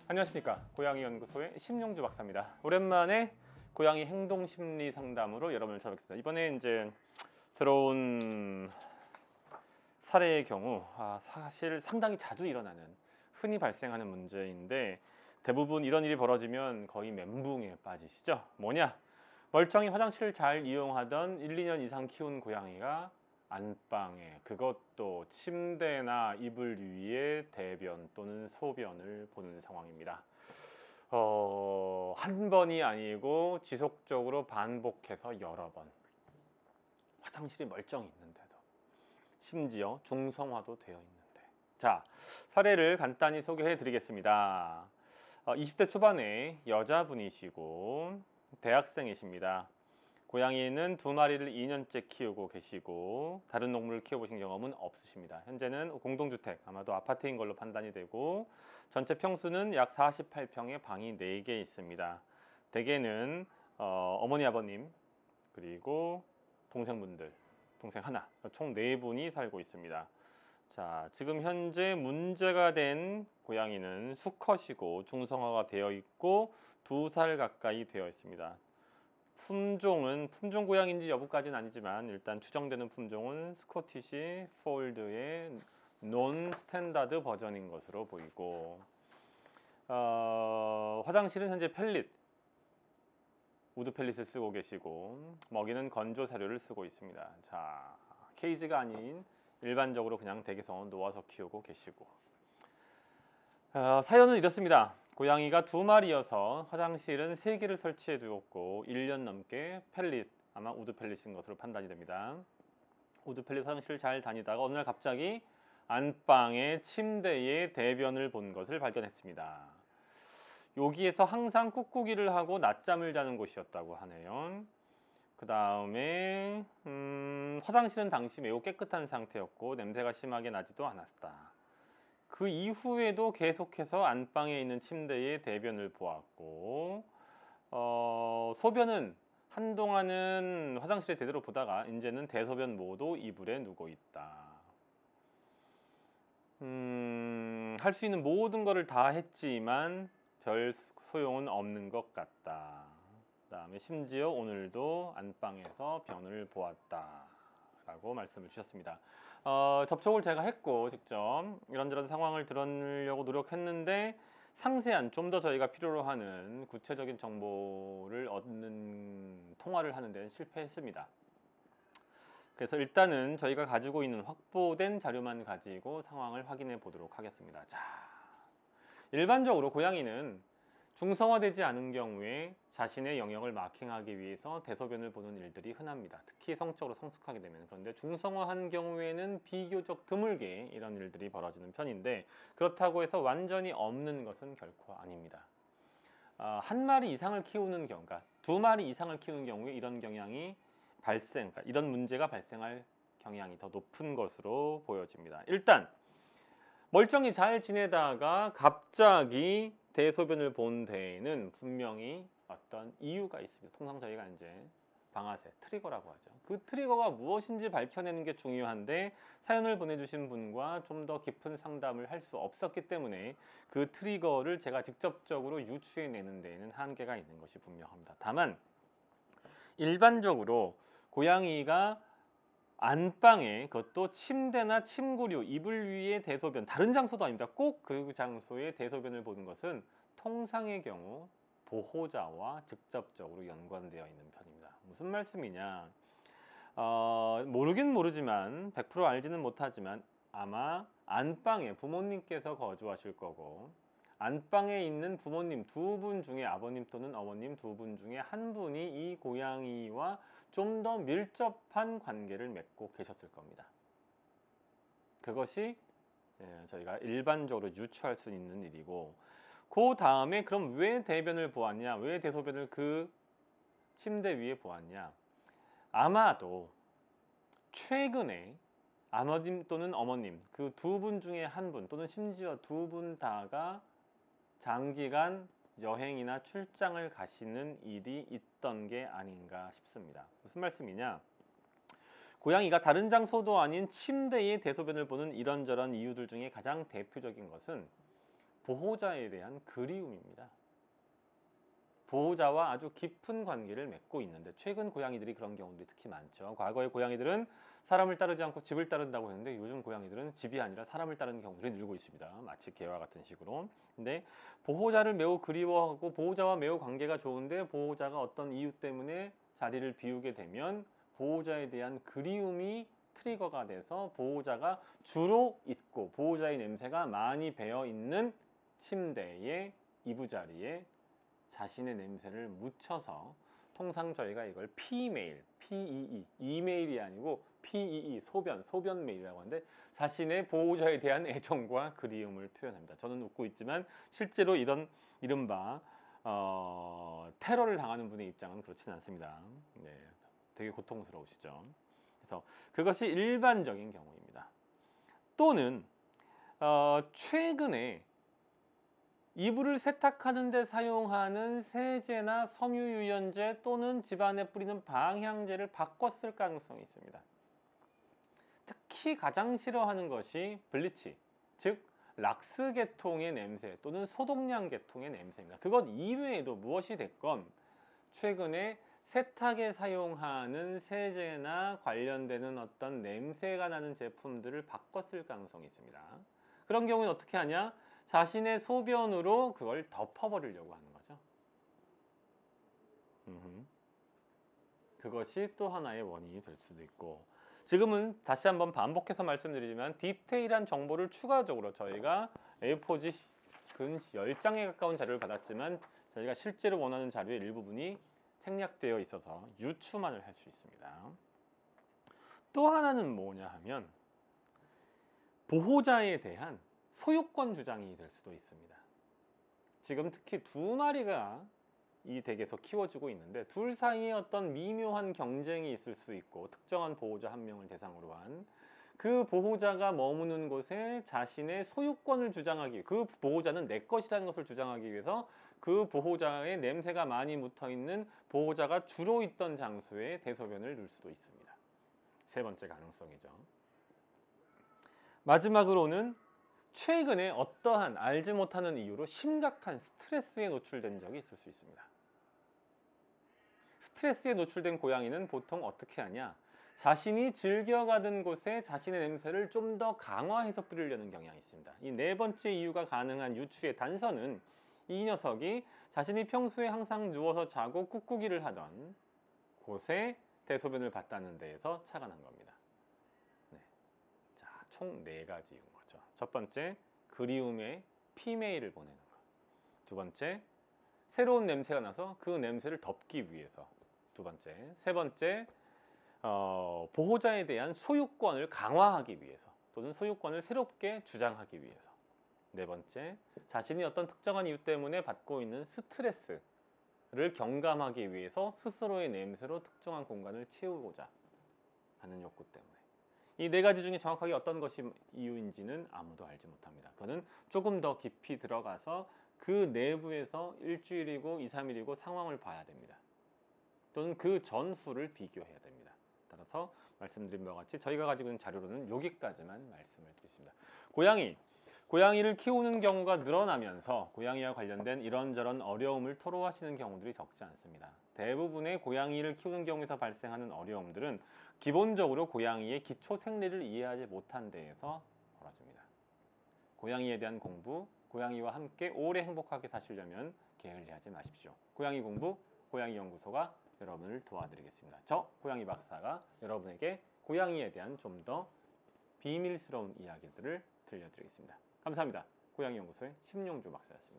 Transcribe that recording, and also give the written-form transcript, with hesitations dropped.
안녕하십니까. 고양이연구소의 심용주 박사입니다. 오랜만에 고양이 행동심리 상담으로 여러분을 찾아뵙겠습니다. 이번에 이제 들어온 사례의 경우 사실 상당히 자주 일어나는 흔히 발생하는 문제인데 대부분 이런 일이 벌어지면 거의 멘붕에 빠지시죠. 뭐냐? 멀쩡히 화장실을 잘 이용하던 1, 2년 이상 키운 고양이가 안방에, 그것도 침대나 이불 위에 대변 또는 소변을 보는 상황입니다. 한 번이 아니고 지속적으로 반복해서 여러 번. 화장실이 멀쩡히 있는데도, 심지어 중성화도 되어 있는데. 자, 사례를 간단히 소개해 드리겠습니다. 20대 초반의 여자분이시고 대학생이십니다. 고양이는 2마리를 2년째 키우고 계시고 다른 동물을 키워보신 경험은 없으십니다. 현재는 공동주택, 아마도 아파트인 걸로 판단이 되고 전체 평수는 약 48평에 방이 4개 있습니다. 대개는 어머니, 아버님, 그리고 동생분들, 동생 하나, 총 4분이 살고 있습니다. 자, 지금 현재 문제가 된 고양이는 수컷이고 중성화가 되어 있고 2살 가까이 되어 있습니다. 품종은 품종 고양인지 여부까지는 아니지만 일단 추정되는 품종은 스코티시 폴드의 논 스탠다드 버전인 것으로 보이고 화장실은 현재 펠릿, 우드 펠릿을 쓰고 계시고 먹이는 건조 사료를 쓰고 있습니다. 자, 케이지가 아닌 일반적으로 그냥 댁에서 놓아서 키우고 계시고 사연은 이렇습니다. 고양이가 2마리여서 화장실은 3개를 설치해 두었고 1년 넘게 펠릿, 아마 우드 펠릿인 것으로 판단이 됩니다. 우드 펠릿 화장실을 잘 다니다가 어느 날 갑자기 안방의 침대에 대변을 본 것을 발견했습니다. 여기에서 항상 꾹꾹이를 하고 낮잠을 자는 곳이었다고 하네요. 그 다음에 화장실은 당시 매우 깨끗한 상태였고 냄새가 심하게 나지도 않았다. 그 이후에도 계속해서 안방에 있는 침대에 대변을 보았고 소변은 한동안은 화장실에 제대로 보다가 이제는 대소변 모두 이불에 누고 있다. 할 수 있는 모든 것을 다 했지만 별 소용은 없는 것 같다. 그 다음에 심지어 오늘도 안방에서 변을 보았다 라고 말씀을 주셨습니다. 접촉을 제가 했고 직접 이런저런 상황을 들으려고 노력했는데 상세한, 좀 더 저희가 필요로 하는 구체적인 정보를 얻는 통화를 하는 데는 실패했습니다. 그래서 일단은 저희가 가지고 있는 확보된 자료만 가지고 상황을 확인해 보도록 하겠습니다. 자, 일반적으로 고양이는 중성화되지 않은 경우에 자신의 영역을 마킹하기 위해서 대소변을 보는 일들이 흔합니다. 특히 성적으로 성숙하게 되면. 그런데 중성화한 경우에는 비교적 드물게 이런 일들이 벌어지는 편인데 그렇다고 해서 완전히 없는 것은 결코 아닙니다. 한 마리 이상을 키우는 경우, 그러니까 2마리 이상을 키우는 경우에 이런 경향이 그러니까 이런 문제가 발생할 경향이 더 높은 것으로 보여집니다. 일단 멀쩡히 잘 지내다가 갑자기 대소변을 본 데에는 분명히 어떤 이유가 있습니다. 통상 저희가 이제 방아쇠, 트리거라고 하죠. 그 트리거가 무엇인지 밝혀내는 게 중요한데 사연을 보내주신 분과 좀 더 깊은 상담을 할 수 없었기 때문에 그 트리거를 제가 직접적으로 유추해내는 데에는 한계가 있는 것이 분명합니다. 다만 일반적으로 고양이가 안방에, 그것도 침대나 침구류, 이불 위에 대소변, 다른 장소도 아닙니다. 꼭 그 장소에 대소변을 보는 것은 통상의 경우 보호자와 직접적으로 연관되어 있는 편입니다. 무슨 말씀이냐? 모르긴 모르지만 100% 알지는 못하지만 아마 안방에 부모님께서 거주하실 거고 안방에 있는 부모님 2분 중에 아버님 또는 어머님 2분 중에 한 분이 이 고양이와 좀 더 밀접한 관계를 맺고 계셨을 겁니다. 그것이 저희가 일반적으로 유추할 수 있는 일이고 그 다음에 그럼 왜 대변을 보았냐, 왜 대소변을 그 침대 위에 보았냐, 아마도 최근에 아버님 또는 어머님 그 2분 중에 한 분 또는 심지어 2분 다가 장기간 여행이나 출장을 가시는 일이 있던 게 아닌가 싶습니다. 무슨 말씀이냐? 고양이가 다른 장소도 아닌 침대에 대소변을 보는 이런저런 이유들 중에 가장 대표적인 것은 보호자에 대한 그리움입니다. 보호자와 아주 깊은 관계를 맺고 있는데 최근 고양이들이 그런 경우들이 특히 많죠. 과거의 고양이들은 사람을 따르지 않고 집을 따른다고 했는데 요즘 고양이들은 집이 아니라 사람을 따르는 경우들이 늘고 있습니다. 마치 개와 같은 식으로. 근데 보호자를 매우 그리워하고 보호자와 매우 관계가 좋은데 보호자가 어떤 이유 때문에 자리를 비우게 되면 보호자에 대한 그리움이 트리거가 돼서 보호자가 주로 있고 보호자의 냄새가 많이 배어 있는 침대의 이부자리에 자신의 냄새를 묻혀서 통상 저희가 이걸 피메일, PEE, 이메일이 아니고 PEE, 소변 메일이라고 하는데 자신의 보호자에 대한 애정과 그리움을 표현합니다. 저는 웃고 있지만 실제로 이런 이른바 테러를 당하는 분의 입장은 그렇지는 않습니다. 네, 되게 고통스러우시죠. 그래서 그것이 일반적인 경우입니다. 또는 최근에 이불을 세탁하는 데 사용하는 세제나 섬유유연제 또는 집안에 뿌리는 방향제를 바꿨을 가능성이 있습니다. 특히 가장 싫어하는 것이 블리치, 즉 락스 계통의 냄새 또는 소독량 계통의 냄새입니다. 그것 이외에도 무엇이 됐건 최근에 세탁에 사용하는 세제나 관련되는 어떤 냄새가 나는 제품들을 바꿨을 가능성이 있습니다. 그런 경우는 어떻게 하냐? 자신의 소변으로 그걸 덮어버리려고 하는 거죠. 그것이 또 하나의 원인이 될 수도 있고 지금은 다시 한번 반복해서 말씀드리지만 디테일한 정보를 추가적으로 저희가 A4지 근 10장에 가까운 자료를 받았지만 저희가 실제로 원하는 자료의 일부분이 생략되어 있어서 유추만을 할 수 있습니다. 또 하나는 뭐냐 하면 보호자에 대한 소유권 주장이 될 수도 있습니다. 지금 특히 두 마리가 이 댁에서 키워지고 있는데 둘 사이에 어떤 미묘한 경쟁이 있을 수 있고 특정한 보호자 한 명을 대상으로 한 그 보호자가 머무는 곳에 자신의 소유권을 주장하기 그 보호자는 내 것이라는 것을 주장하기 위해서 그 보호자의 냄새가 많이 묻어 있는 보호자가 주로 있던 장소에 대소변을 넣을 수도 있습니다. 세 번째 가능성이죠. 마지막으로는 최근에 어떠한 알지 못하는 이유로 심각한 스트레스에 노출된 적이 있을 수 있습니다. 스트레스에 노출된 고양이는 보통 어떻게 하냐? 자신이 즐겨가던 곳에 자신의 냄새를 좀 더 강화해서 뿌리려는 경향이 있습니다. 이 네 번째 이유가 가능한 유추의 단서는 이 녀석이 자신이 평소에 항상 누워서 자고 꾹꾹이를 하던 곳에 대소변을 봤다는 데에서 차가 난 겁니다. 네. 자, 총 네 가지인 거죠. 첫 번째, 그리움의 피메일을 보내는 것. 두 번째, 새로운 냄새가 나서 그 냄새를 덮기 위해서. 두 번째, 세 번째, 보호자에 대한 소유권을 강화하기 위해서 또는 소유권을 새롭게 주장하기 위해서. 네 번째, 자신이 어떤 특정한 이유 때문에 받고 있는 스트레스를 경감하기 위해서 스스로의 냄새로 특정한 공간을 채우고자 하는 욕구 때문에. 이 네 가지 중에 정확하게 어떤 것이 이유인지는 아무도 알지 못합니다. 그거는 조금 더 깊이 들어가서 그 내부에서 일주일이고 2, 3일이고 상황을 봐야 됩니다. 또는 그 전후를 비교해야 됩니다. 따라서 말씀드린 바와 같이 저희가 가지고 있는 자료로는 여기까지만 말씀을 드리겠습니다. 고양이를 키우는 경우가 늘어나면서 고양이와 관련된 이런저런 어려움을 토로하시는 경우들이 적지 않습니다. 대부분의 고양이를 키우는 경우에서 발생하는 어려움들은 기본적으로 고양이의 기초 생리를 이해하지 못한 데에서 벌어집니다. 고양이에 대한 공부, 고양이와 함께 오래 행복하게 사시려면 게을리하지 마십시오. 고양이 공부, 고양이 연구소가 여러분을 도와드리겠습니다. 저 고양이 박사가 여러분에게 고양이에 대한 좀 더 비밀스러운 이야기들을 들려드리겠습니다. 감사합니다. 고양이 연구소의 심용주 박사였습니다.